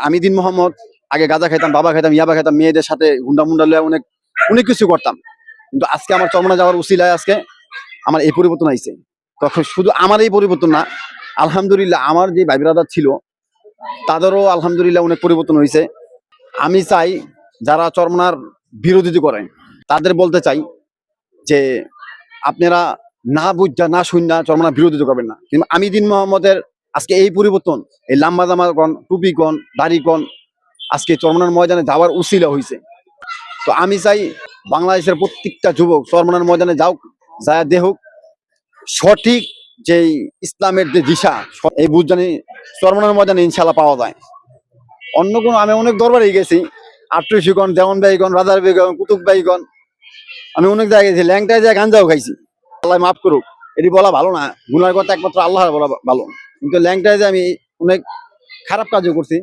আমি দিন মোহাম্মদ আগে গাঁজা খাইতাম, বাবা খাইতাম, ইয়াবা খাইতাম, মেয়েদের সাথে গুন্ডা মুন্ডা লয়ে অনেক অনেক কিছু করতাম। কিন্তু আজকে আমার চরমনা যাওয়ার উসিলায় আজকে আমার এই পরিবর্তন আইছে। তখন শুধু আমার এই পরিবর্তন না, আলহামদুলিল্লাহ আমার যে ভাই ব্রাদার ছিল তাদেরও আলহামদুলিল্লাহ অনেক পরিবর্তন হয়েছে। আমি চাই যারা চরমনার বিরোধিতা করে তাদের বলতে চাই যে আপনারা না বুঝা না শুননা চরমনার বিরোধিতা করবেন না। কিন্তু আমি দিন মোহাম্মদের আজকে এই পরিবর্তন, এই লাম্বা জামা কন, টুপি কন, দাড়ি কন, আজকে চরমনার ময়দানে যাওয়ার উসিলা হয়েছে। তো আমি চাই বাংলাদেশের প্রত্যেকটা যুবক চরমনার ময়দানে যাও, যায় দেহুক সঠিক যে ইসলামের যে দিশা, এই বুঝ জানি চরমনার ময়দানে ইনশাল্লাহ পাওয়া যায়। অন্য কোনো আমি অনেক দরবারে গেছি, আট্রিশিগণ, দেওয়ান ভাইগণ, রাজার বেগন, কুতুব ভাইগণ, আমি অনেক জায়গায় গেছি, ল্যাংটায় যায় গাঞ্জাও খাইছি। আল্লাহ মাফ করুক, এটি বলা ভালো না, গুনার কথা একমাত্র আল্লাহ বলা ভালো। কিন্তু ল্যাংটায় যে আমি অনেক খারাপ কাজও করছি।